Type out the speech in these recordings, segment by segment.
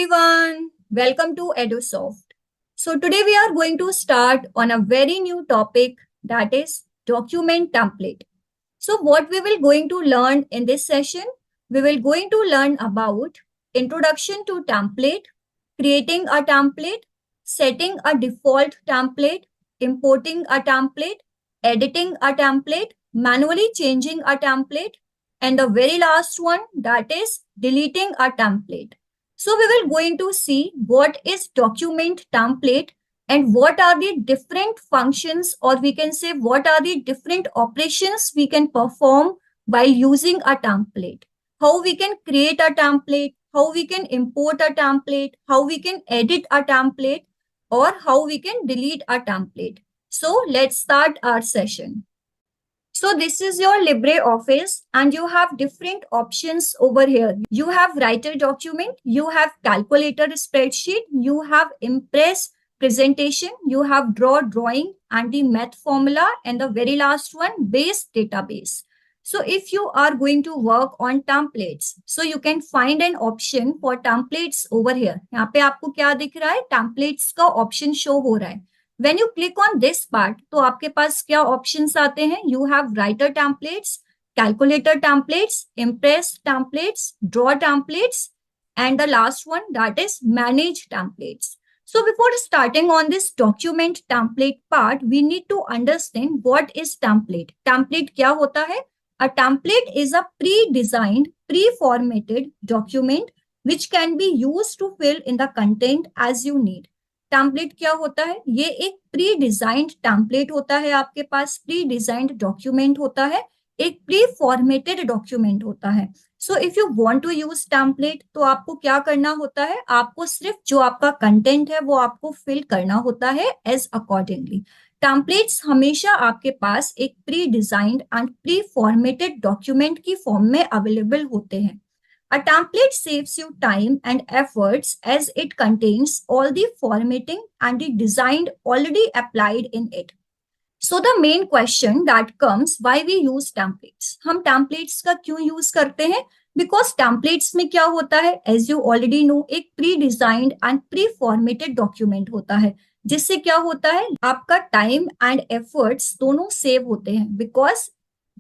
everyone, welcome to EduSoft. So today we are going to start on a very new topic, that is document template. So what we will going to learn in this session, we will going to learn about introduction to template, creating a template, setting a default template, importing a template, editing a template, manually changing a template, and the very last one, that is deleting a template. So we will going to see what is document template and what are the different functions, or we can say what are the different operations we can perform while using a template. How we can create a template, how we can import a template, how we can edit a template, or how we can delete a template. So let's start our session. So this is your LibreOffice and you have different options over here. You have writer document, you have calculator spreadsheet, you have Impress presentation, you have draw drawing and the math formula, and the very last one, base database. So if you are going to work on templates, so you can find an option for templates over here. यहाँ पे आपको क्या दिख रहा है? Templates का option show हो रहा है. When you click on this part, तो आपके पास क्या options आते हैं? You have writer templates, calculator templates, impress templates, draw templates, and the last one, that is manage templates. So before starting on this document template part, we need to understand what is template. Template क्या होता है? A template is a pre-designed, pre-formatted document which can be used to fill in the content as you need. Template क्या होता है? ये एक pre designed template होता है, आपके पास प्री डिजाइंड डॉक्यूमेंट होता है, एक प्री फॉर्मेटेड डॉक्यूमेंट होता है. So if you want to use template तो आपको क्या करना होता है? आपको सिर्फ जो आपका कंटेंट है वो आपको फिल करना होता है एज अकॉर्डिंगली. टेम्पलेट्स हमेशा आपके पास एक pre designed and pre formatted document की फॉर्म में अवेलेबल होते हैं. A template saves you time and efforts as it contains all the formatting and the design already applied in it. So the main question that comes, why we use templates? हम templates का क्यों use करते हैं? Because templates में क्या होता है? As you already know, एक pre-designed and pre-formatted document होता है, जिससे क्या होता है? आपका time and efforts दोनों save होते हैं. Because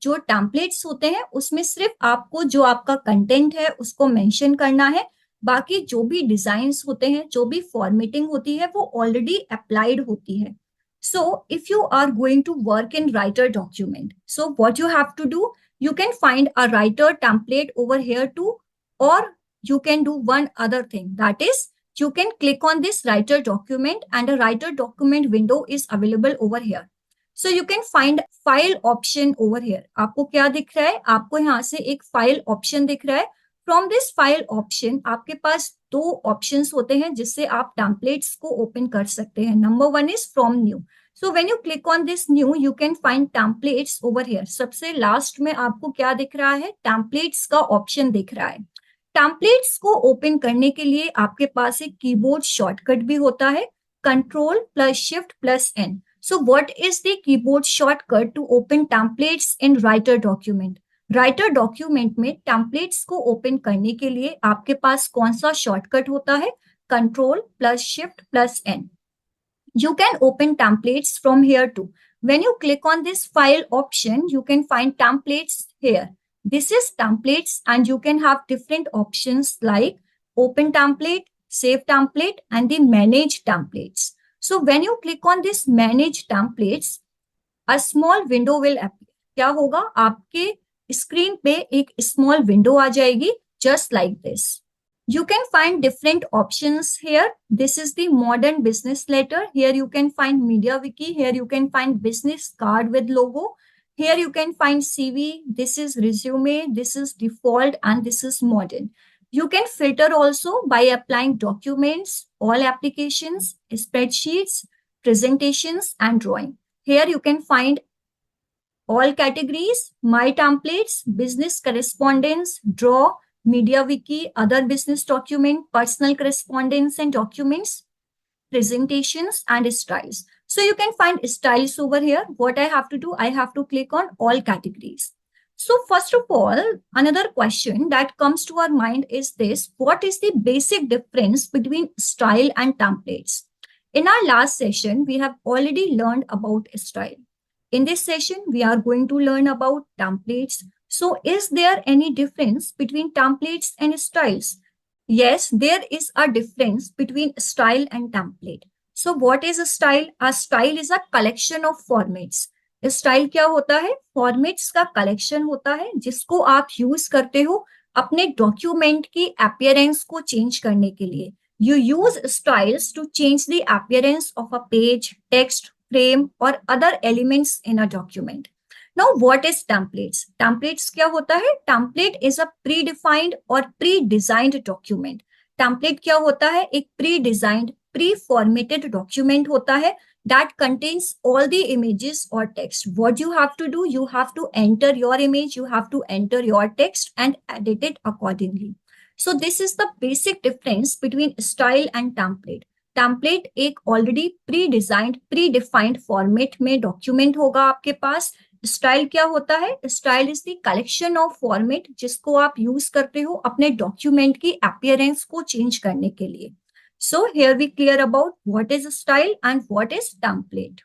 जो टेम्पलेट्स होते हैं उसमें सिर्फ आपको जो आपका कंटेंट है उसको मेंशन करना है, बाकी जो भी डिजाइन्स होते हैं, जो भी फॉर्मेटिंग होती है वो ऑलरेडी अप्लाइड होती है. So if you are going to work in writer document, so what you have to do, you can find a writer template over here too, or you can do one other thing, that is you can click on this writer document and a writer document window is available over here. So you can find file option over here. आपको क्या दिख रहा है? आपको यहाँ से एक file option दिख रहा है. फ्रॉम दिस फाइल ऑप्शन आपके पास दो ऑप्शंस होते हैं जिससे आप टेम्पलेट्स को ओपन कर सकते हैं. Number one is from new. So when you click on this new you can find templates over here. सबसे लास्ट में आपको क्या दिख रहा है? टेम्पलेट्स का ऑप्शन दिख रहा है. टेम्पलेट्स को ओपन करने के लिए आपके पास एक कीबोर्ड शॉर्टकट भी होता है, control plus shift plus N. So what is the keyboard shortcut to open templates in writer document? Writer document में templates को open करने के लिए आपके पास कौन सा shortcut होता है? Control plus Shift plus N. You can open templates from here too. When you click on this file option, you can find templates here. This is templates and you can have different options like open template, save template and the manage templates. So when you click on this manage templates, a small window will appear. क्या होगा? आपके screen पे एक small window आ जाएगी just like this. You can find different options here. This is the modern business letter. Here you can find MediaWiki. Here you can find business card with logo. Here you can find CV. This is resume. This is default and this is modern. You can filter also by applying documents, all applications, spreadsheets, presentations, and drawing. Here you can find all categories, my templates, business correspondence, draw, MediaWiki, other business document, personal correspondence and documents, presentations, and styles. So you can find styles over here. What I have to do, I have to click on all categories. So first of all, another question that comes to our mind is this: what is the basic difference between style and templates? In our last session, we have already learned about style. In this session, we are going to learn about templates. So is there any difference between templates and styles? Yes, there is a difference between style and template. So what is a style? A style is a collection of formats. Style क्या होता है? Formats का collection होता है जिसको आप use करते हो अपने डॉक्यूमेंट की अपीयरेंस को चेंज करने के लिए. You use styles to change the appearance of a page, text, frame और other elements in a document. Now what is templates? Templates क्या होता है? Template is a predefined और प्री डिजाइंड डॉक्यूमेंट. टेम्पलेट क्या होता है? एक predesigned, preformatted document होता है that contains all the images or text. What you have to do, you have to enter your image, you have to enter your text and edit it accordingly. So this is the basic difference between style and template. template एक already pre-designed, pre-defined format में document होगा आपके पास. Style क्या होता है? Style is the collection of format जिसको आप use करते हो अपने डॉक्यूमेंट की अपीयरेंस को चेंज करने के लिए. So here we clear about what is style and what is template.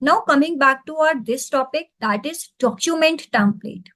Now coming back to our this topic, that is document template.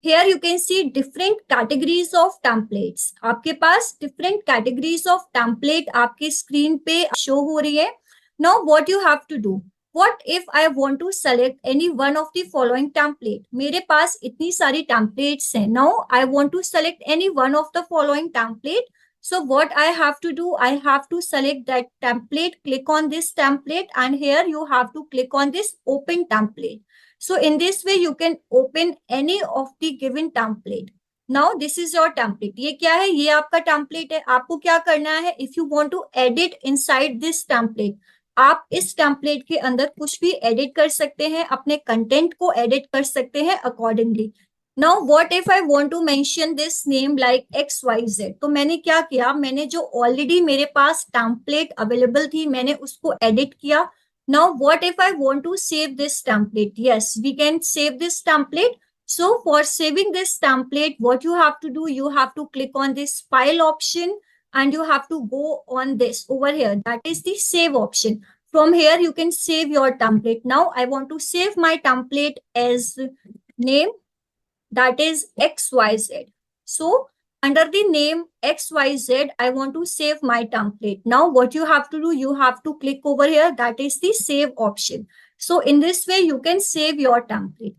Here you can see different categories of templates. आपके पास different categories of template आपके screen पे show हो रही है. Now what you have to do? What if I want to select any one of the following template? मेरे पास इतनी सारी templates हैं. Now I want to select any one of the following template. So what I have to do, I have to select that template, click on this template, and here you have to click on this open template. So in this way, you can open any of the given template. Now this is your template. ये क्या है? ये आपका template है. आपको क्या करना है? If you want to edit inside this template, आप इस template के अंदर कुछ भी edit कर सकते हैं, अपने content को edit कर सकते हैं accordingly. Now what if I want to mention this name like XYZ? तो मैंने क्या किया? मैंने जो already मेरे पास template available थी, मैंने उसको edit किया. Now what if I want to save this template? Yes, we can save this template. So for saving this template, what you have to do, you have to click on this file option and you have to go on this over here. That is the save option. From here, you can save your template. Now I want to save my template as name, that is XYZ. So under the name XYZ, I want to save my template. Now what you have to do, you have to click over here, that is the save option. So in this way, you can save your template.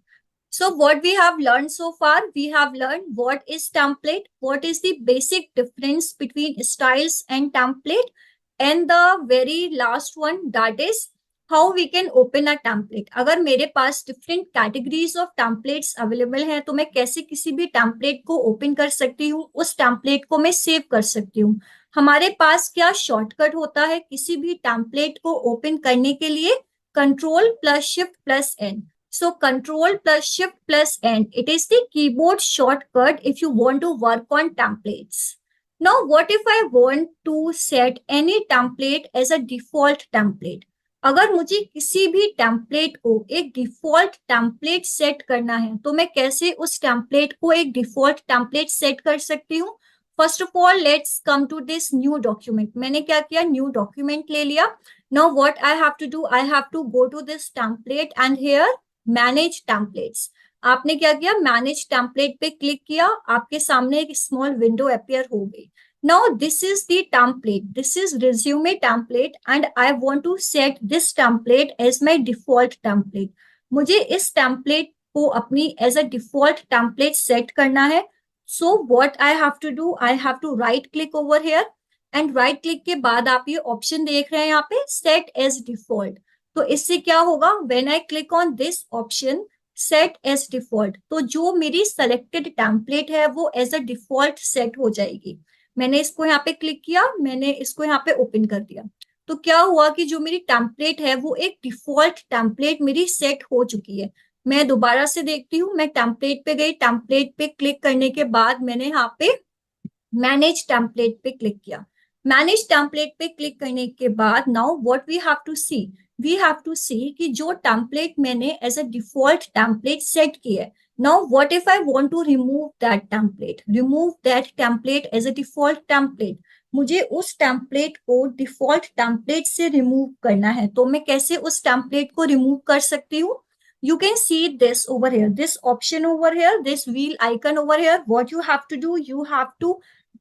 So what we have learned so far, we have learned what is template, what is the basic difference between styles and template, and the very last one, that is how we can open a template. अगर मेरे पास different categories of templates available हैं तो मैं कैसे किसी भी template को ओपन कर सकती हूँ, उस टेम्पलेट को मैं सेव कर सकती हूँ. हमारे पास क्या शॉर्टकट होता है किसी भी टेम्पलेट को ओपन करने के लिए? Control plus shift plus N. So control plus shift plus n. It is the keyboard shortcut if you want to work on templates. Now what if I want to set any template as a default template? अगर मुझे किसी भी template को एक default template set करना है तो मैं कैसे उस टेम्पलेट को एक डिफॉल्ट टेम्पलेट सेट कर सकती हूँ? First of all let's come to this new document. मैंने क्या किया? न्यू डॉक्यूमेंट ले लिया. Now what I have to do, I have to go to this template and here manage templates. आपने क्या किया? मैनेज टेम्पलेट पे क्लिक किया, आपके सामने एक स्मॉल विंडो अपीयर हो गई. Now this is the template. This is resume template and I want to set this template as my default template. मुझे इस template को अपनी as a default template set करना है. So what I have to do, I have to right click over here and right click के बाद आप ये option देख रहे हैं यहाँ पे set as default. तो इससे क्या होगा? When I click on this option set as default, तो जो मेरी selected template है वो as a default set हो जाएगी. मैंने इसको यहाँ पे क्लिक किया, मैंने इसको यहाँ पे ओपन कर दिया. तो क्या हुआ कि जो मेरी टेम्पलेट है वो एक डिफॉल्ट टेम्पलेट मेरी सेट हो चुकी है. मैं दोबारा से देखती हूँ. मैं टेम्पलेट पे गई, टेम्पलेट पे क्लिक करने के बाद मैंने यहाँ पे मैनेज टेम्पलेट पे क्लिक किया. मैनेज टेम्पलेट पे क्लिक करने के बाद now what we have to see, we have to see कि जो टेम्पलेट मैंने as a default template set की है, Now, what if I want to remove that template? Remove that template as a default template. मुझे उस template को default template से remove करना है, तो मैं कैसे उस टेम्पलेट को रिमूव कर सकती हूँ? You can see this over here, this option over here, this wheel icon over here. What you have to do, you have to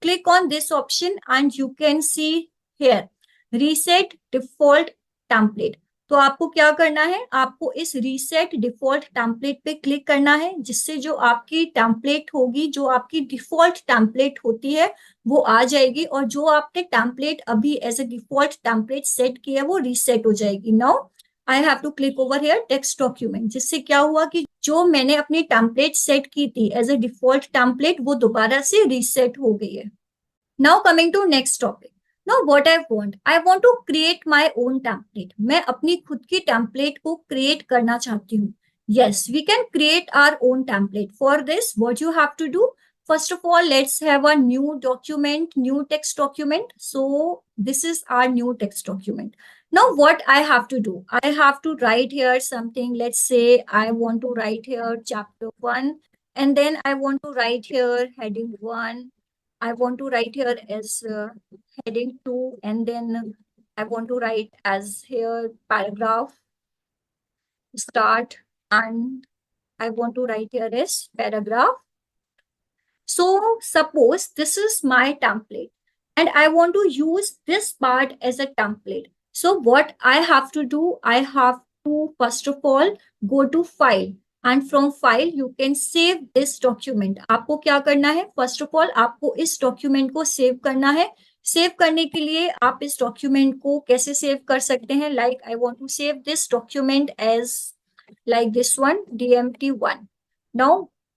click on this option and you can see here reset default template. तो आपको क्या करना है, आपको इस reset default template पे click करना है, जिससे जो आपकी टेम्पलेट होगी, जो आपकी डिफॉल्ट टेम्पलेट होती है, वो आ जाएगी, और जो आपने टेम्पलेट अभी as a default template set किया है वो रीसेट हो जाएगी. Now I have to click over here text document, जिससे क्या हुआ कि जो मैंने अपनी टेम्पलेट सेट की थी एज ए डिफॉल्ट टेम्पलेट, वो दोबारा से रीसेट हो गई है. Now coming to next topic. Now what I want to create my own template. मैं अपनी खुद की template को create करना चाहती हूँ. Yes, we can create our own template. For this, what you have to do? First of all, let's have a new document, new text document. So this is our new text document. Now what I have to do? I have to write here something. Let's say I want to write here chapter 1, and then I want to write here heading 1. I want to write here as heading 2, and then I want to write as here paragraph start, and I want to write here as paragraph. So suppose this is my template and I want to use this part as a template. So what I have to do, I have to first of all go to file, and from file you can save this document. आपको क्या करना है, first of all आपको इस document को save करना है. Save करने के लिए आप इस डॉक्यूमेंट को कैसे सेव कर सकते हैं, like I want to save this document as like this one, dmt1. Now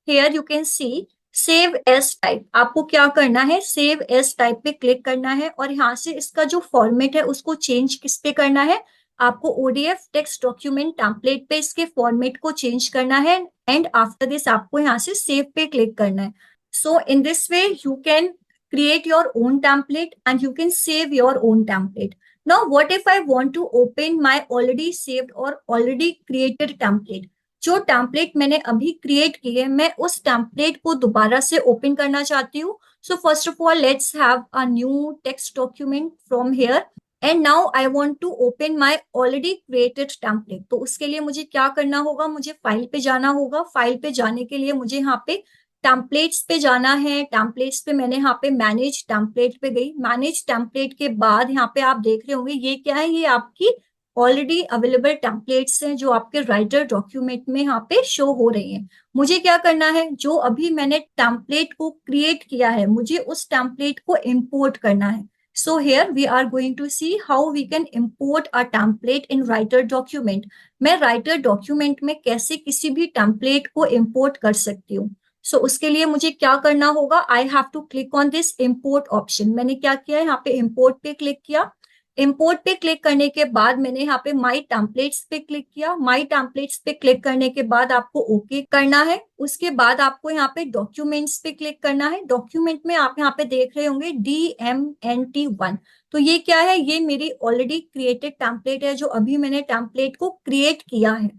here you can see save as type. आपको क्या करना है, सेव एज टाइप पे क्लिक करना है, और यहाँ से इसका जो फॉर्मेट है उसको चेंज किस पे करना है, आपको ओडीएफ टेक्स्ट डॉक्यूमेंट टेम्पलेट पे इसके फॉर्मेट को चेंज करना है, एंड आफ्टर दिस आपको यहाँ से सेव पे क्लिक करना है. So in this way you can create your own template and you can save your own template. Now what if I want to open my already saved or already created template? जो template मैंने अभी create की है, मैं उस template को दोबारा से ओपन करना चाहती हूँ. So first of all let's have a new text document from here, and now I want to open my already created template. तो उसके लिए मुझे क्या करना होगा, मुझे फाइल पे जाना होगा. फाइल पे जाने के लिए मुझे यहाँ पे टेम्पलेट्स पे जाना है. टेम्पलेट्स पे मैंने यहाँ पे मैनेज टेम्पलेट पे गई. मैनेज टेम्पलेट के बाद यहाँ पे आप देख रहे होंगे ये क्या है, ये आपकी ऑलरेडी अवेलेबल टेम्पलेट्स हैं जो आपके राइटर डॉक्यूमेंट में यहाँ पे शो हो रही हैं. मुझे क्या करना है, जो अभी मैंने टेम्पलेट को क्रिएट किया है, मुझे उस टेम्पलेट को इंपोर्ट करना है. So here we are going to see how we can import a template in writer document. मैं राइटर डॉक्यूमेंट में कैसे किसी भी टेम्पलेट को इंपोर्ट कर सकती हूँ. सो उसके लिए मुझे क्या करना होगा, I have to click on this import option. मैंने क्या किया, यहाँ पे इंपोर्ट पे क्लिक किया. इंपोर्ट पे क्लिक करने के बाद मैंने यहाँ पे माई टेम्पलेट्स पे क्लिक किया. माई टेम्पलेट्स पे क्लिक करने के बाद आपको ओके करना है. उसके बाद आपको यहाँ पे डॉक्यूमेंट्स पे क्लिक करना है. डॉक्यूमेंट में आप यहाँ पे देख रहे होंगे DMNT1. तो ये क्या है, ये मेरी ऑलरेडी क्रिएटेड टेम्पलेट है जो अभी मैंने टेम्पलेट को क्रिएट किया है.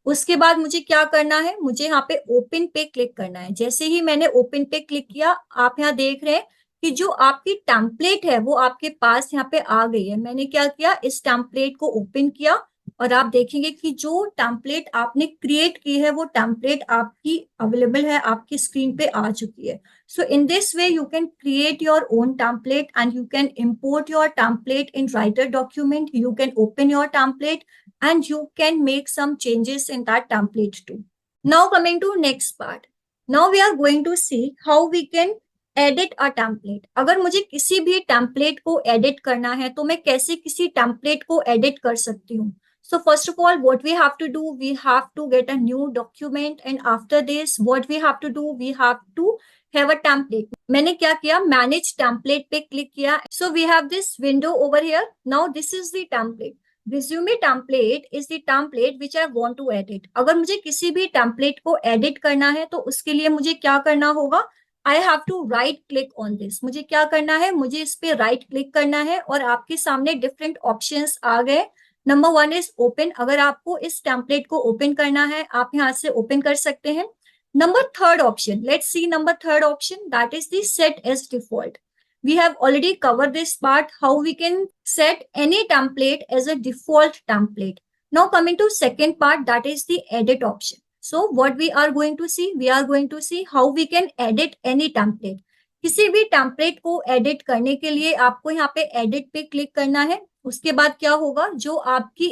उसके बाद मुझे क्या करना है, मुझे यहाँ पे ओपन पे क्लिक करना है. जैसे ही मैंने ओपन पे क्लिक किया, आप यहाँ देख रहे हैं कि जो आपकी टेम्पलेट है वो आपके पास यहाँ पे आ गई है. मैंने क्या किया, इस टेम्पलेट को ओपन किया, और आप देखेंगे कि जो टेम्पलेट आपने क्रिएट की है वो टेम्पलेट आपकी अवेलेबल है, आपकी स्क्रीन पे आ चुकी है. So in this way you can create your own template and you can import your template in Writer document. You can open your template and you can make some changes in that template too. Now coming to next part. Now we are going to see how we can edit a template. अगर मुझे किसी भी template को edit करना है तो मैं कैसे किसी template को edit कर सकती हूँ. So first of all, what we have to do, we have to get a new document, and after this, what we have to do, we have to have a template. मैंने क्या किया, manage template पे click किया. So we have this window over here. Now this is the template. Resume template is the template which I want to edit. अगर मुझे किसी भी template को edit करना है तो उसके लिए मुझे क्या करना होगा, I have to right click on this. मुझे क्या करना है, मुझे इस पे right click करना है, और आपके सामने different options आ गए. नंबर वन इज ओपन, अगर आपको इस टेम्पलेट को ओपन करना है आप यहाँ से ओपन कर सकते हैं. Number third option, let's see number third option, that is the set as default. We have already covered this part, how we can set any template as a default template. Now coming to second part, that is the edit option. So what we are going to see, we are going to see how we can edit any template. किसी भी template को edit करने के लिए आपको यहाँ पे edit पे क्लिक करना है. उसके बाद क्या होगा, जो आपकी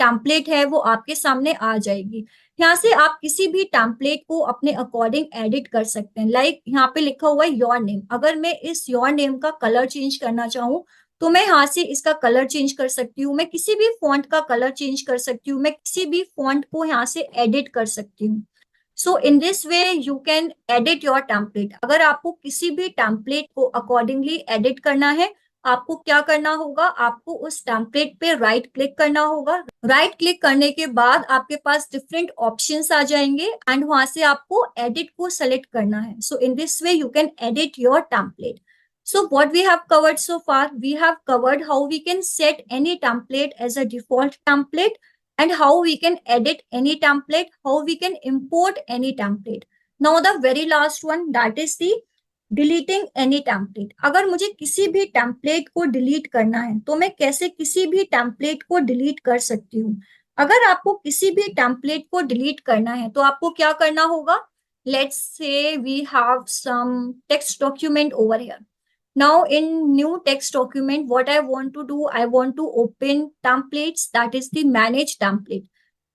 टेम्पलेट है वो आपके सामने आ जाएगी. यहाँ से आप किसी भी टेम्पलेट को अपने अकॉर्डिंग एडिट कर सकते हैं. लाइक यहाँ पे लिखा हुआ है योर नेम, अगर मैं इस योर नेम का कलर चेंज करना चाहूँ तो मैं यहाँ से इसका कलर चेंज कर सकती हूँ. मैं किसी भी फॉन्ट का कलर चेंज कर सकती हूँ. मैं किसी भी फॉन्ट को यहाँ से एडिट कर सकती हूँ. So in this way you can edit your template. अगर आपको किसी भी टेम्पलेट को अकॉर्डिंगली एडिट करना है, आपको क्या करना होगा, आपको उस टेम्पलेट पे राइट क्लिक करना होगा. राइट क्लिक करने के बाद आपके पास डिफरेंट ऑप्शंस आ जाएंगे एंड वहां से आपको एडिट को सेलेक्ट करना है. So in this way you can edit your template. So what we have covered so far, we have covered how we can set any template as a default template and how we can edit any template, how we can import any template. Now the very last one, that is the deleting any template. अगर मुझे किसी भी template को delete करना है तो मैं कैसे किसी भी template को delete कर सकती हूँ. अगर आपको किसी भी template को delete करना है तो आपको क्या करना होगा. Let's say we have some text document over here. Now in new text document, what I want to do, I want to open templates, that is the manage template.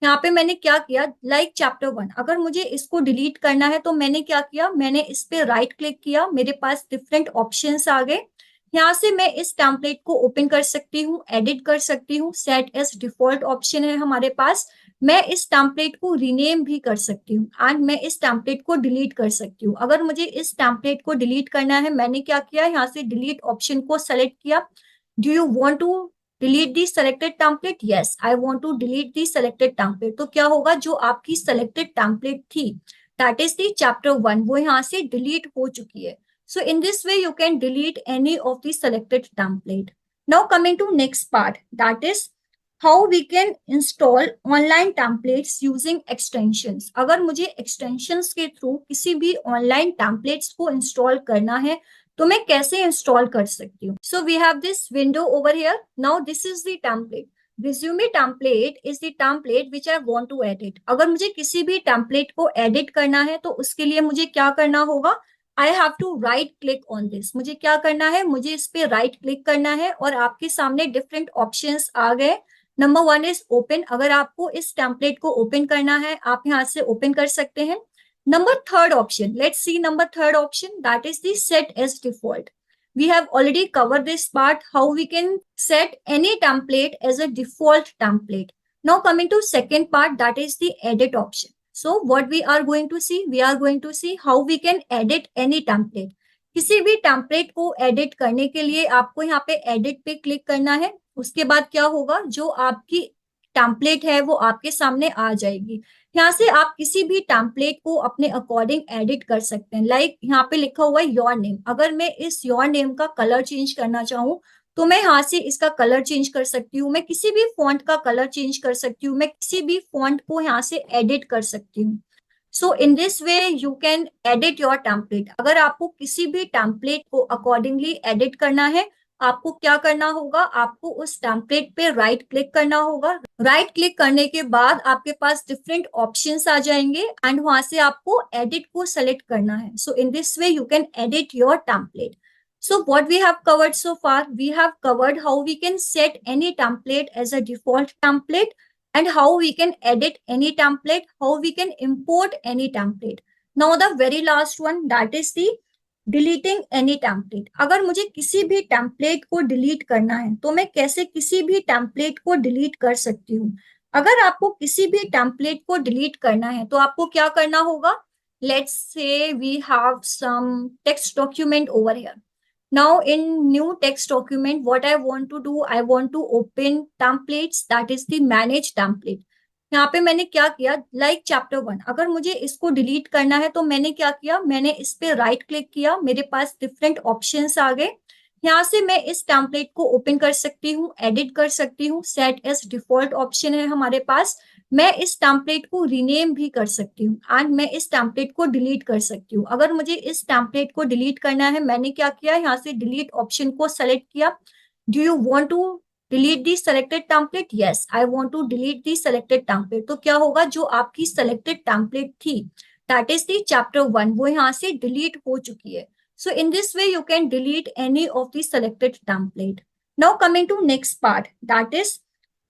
यहाँ पे मैंने क्या किया, लाइक चैप्टर 1, अगर मुझे इसको delete करना है तो मैंने क्या किया, मैंने इस पे राइट क्लिक किया, मेरे पास डिफरेंट ऑप्शंस आ गए. यहाँ से मैं इस टेम्पलेट को ओपन कर सकती हूँ, एडिट कर सकती हूँ. सेट एज डिफॉल्ट ऑप्शन है हमारे पास. मैं इस टेम्पलेट को रीनेम भी कर सकती हूँ एंड मैं इस टेम्पलेट को डिलीट कर सकती हूँ. अगर मुझे इस टेम्पलेट को डिलीट करना है, मैंने क्या किया, यहाँ से डिलीट ऑप्शन को सेलेक्ट किया. Do you want to delete the selected template? Yes, I want to delete the selected template. तो क्या होगा, जो आपकी सेलेक्टेड टेम्पलेट थी, दैट इज दी चैप्टर 1, वो यहाँ से डिलीट हो चुकी है. So in this way, you can delete any of the selected template. Now coming to next part, that is how we can install online templates using extensions. अगर मुझे extensions के through किसी भी online templates को install करना है तो मैं कैसे install कर सकती हूँ. So we have this window over here. Now this is the template. Resume template is the template which I want to edit. अगर मुझे किसी भी template को edit करना है तो उसके लिए मुझे क्या करना होगा, I have to right click on this. मुझे क्या करना है, मुझे इस पे राइट क्लिक करना है और आपके सामने डिफरेंट ऑप्शंस आ गए. नंबर 1 इज ओपन, अगर आपको इस टेम्पलेट को ओपन करना है आप यहाँ से ओपन कर सकते हैं. Number third option, let's see number third option, that is the set as default. We have already covered this part, how we can set any template as a default template. Now coming to second part, that is the edit option. So what we are going to see, we are going to see how we can edit any template. किसी भी template को edit करने के लिए आपको यहाँ पे edit पे क्लिक करना है. उसके बाद क्या होगा, जो आपकी टेम्पलेट है वो आपके सामने आ जाएगी. यहाँ से आप किसी भी टेम्पलेट को अपने अकॉर्डिंग एडिट कर सकते हैं. लाइक यहाँ पे लिखा हुआ है योर नेम, अगर मैं इस योर नेम का कलर चेंज करना चाहूँ तो मैं यहाँ से इसका कलर चेंज कर सकती हूँ. मैं किसी भी फॉन्ट का कलर चेंज कर सकती हूँ. मैं किसी भी फॉन्ट को यहाँ से एडिट कर सकती हूँ. So in this way you can edit your template. अगर आपको किसी भी टेम्पलेट को अकॉर्डिंगली एडिट करना है, आपको क्या करना होगा, आपको उस टेम्पलेट पे राइट क्लिक करना होगा. राइट क्लिक करने के बाद आपके पास डिफरेंट ऑप्शंस आ जाएंगे एंड वहां से आपको एडिट को सेलेक्ट करना है. So in this way you can edit your template. So what we have covered so far, we have covered how we can set any template as a default template and how we can edit any template, how we can import any template. Now the very last one, that is the deleting any template. अगर मुझे किसी भी template को delete करना है तो मैं कैसे किसी भी template को delete कर सकती हूँ. अगर आपको किसी भी template को delete करना है तो आपको क्या करना होगा. Let's say we have some text document over here. Now in new text document, what I want to do, I want to open templates, that is the manage template. यहाँ पे मैंने क्या किया, लाइक चैप्टर 1, अगर मुझे इसको delete करना है तो मैंने क्या किया, मैंने इस पे राइट क्लिक किया, मेरे पास डिफरेंट ऑप्शंस आ गए. यहाँ से मैं इस टेम्पलेट को ओपन कर सकती हूँ, एडिट कर सकती हूँ, सेट एज डिफॉल्ट ऑप्शन है हमारे पास। मैं इस टेम्पलेट को रीनेम भी कर सकती हूँ एंड मैं इस टेम्पलेट को डिलीट कर सकती हूँ। अगर मुझे इस टेम्पलेट को डिलीट करना है, मैंने क्या किया, यहाँ से डिलीट ऑप्शन को सेलेक्ट किया। Do you want to delete the selected template? Yes, I want to delete the selected template. तो क्या होगा, जो आपकी सेलेक्टेड टेम्पलेट थी दैट इज दी चैप्टर 1, वो यहाँ से डिलीट हो चुकी है। So in this way, you can delete any of the selected template. Now coming to next part, that is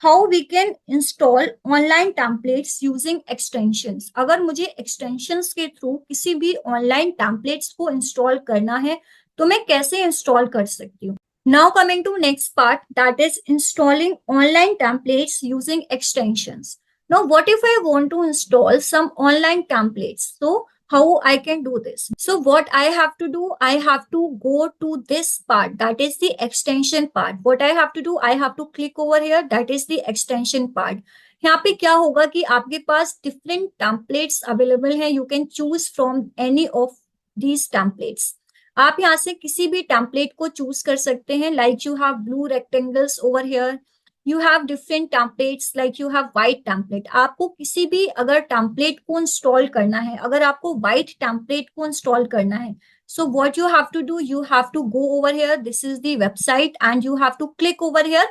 how we can install online templates using extensions. अगर मुझे extensions के through किसी भी online templates को install करना है, तो मैं कैसे install कर सकती हूँ? Now coming to next part, that is installing online templates using extensions. Now, what if I want to install some online templates? So, how I can do this? So, what I have to do, I have to go to this part, that is the extension part. What I have to do, I have to click over here, that is the extension part. यहाँ पे क्या होगा कि आपके पास different templates available हैं. You can choose from any of these templates. आप यहाँ से किसी भी टेम्पलेट को चूज कर सकते हैं. Like you have blue rectangles over here, you have different templates, like you have white template. आपको किसी भी अगर टेम्पलेट को इंस्टॉल करना है, अगर आपको व्हाइट टेम्पलेट को इंस्टॉल करना है, so what you have to do, you have to go over here, this is the website and you have to click over here.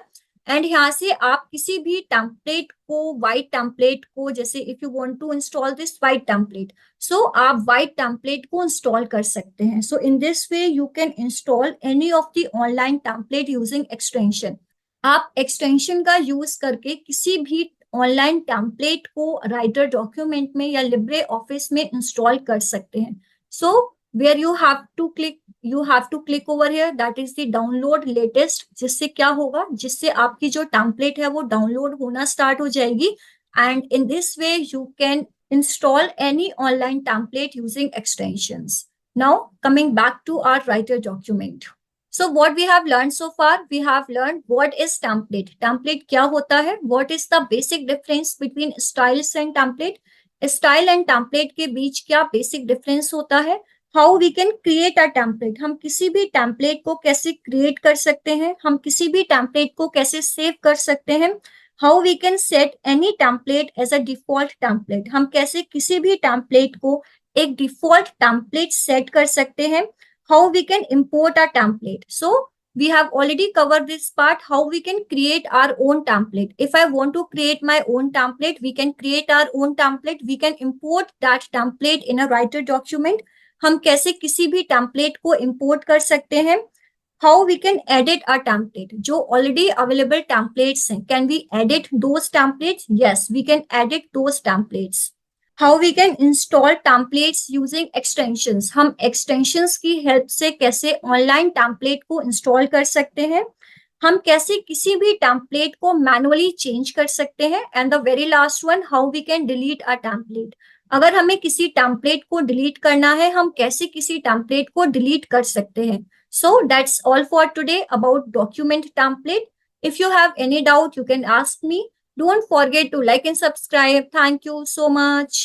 And यहाँ से आप किसी भी टेम्पलेट को, व्हाइट टेम्पलेट को, जैसे if you want to install this white template, so आप white template को इंस्टॉल कर सकते हैं. So in this way you can install any of the online template using extension. आप एक्सटेंशन का यूज करके किसी भी ऑनलाइन टेम्पलेट को राइटर डॉक्यूमेंट में या लिब्रे ऑफिस में इंस्टॉल कर सकते हैं. So where you have to click over here, that is the download latest. जिससे क्या होगा, जिससे आपकी जो टेम्पलेट है वो डाउनलोड होना स्टार्ट हो जाएगी. And in this way you can install any online template using extensions. Now coming back to our writer document. So what we have learned so far, we have learned what is template. Template क्या होता है? What is the basic difference between styles and template? Style and template के बीच क्या basic difference होता है? How we can create a template. हम किसी भी टेम्पलेट को कैसे क्रिएट कर सकते हैं, हम किसी भी टेम्पलेट को कैसे सेव कर सकते हैं. How we can set any template as a default template. हम कैसे किसी भी टेम्पलेट को एक डिफॉल्ट टेम्पलेट सेट कर सकते हैं. How we can import a template. So we have already covered this part, how we can create our own template. If I want to create my own template, we can create our own template. We can import that template in a writer document. हम कैसे किसी भी template को import कर सकते हैं. How we can edit a template. जो already available templates हैं, can we edit those templates? Yes, we can edit those templates. How we can install templates using extensions. हम एक्सटेंशंस की हेल्प से कैसे ऑनलाइन टेम्पलेट को install कर सकते हैं. हम कैसे किसी भी टेम्पलेट को मैनुअली चेंज कर सकते हैं. And the very last one, how we can delete a template. अगर हमें किसी टेम्पलेट को डिलीट करना है, हम कैसे किसी टेम्पलेट को डिलीट कर सकते हैं. So that's all for today about document template. If you have any doubt, you can ask me. Don't forget to like and subscribe. Thank you so much.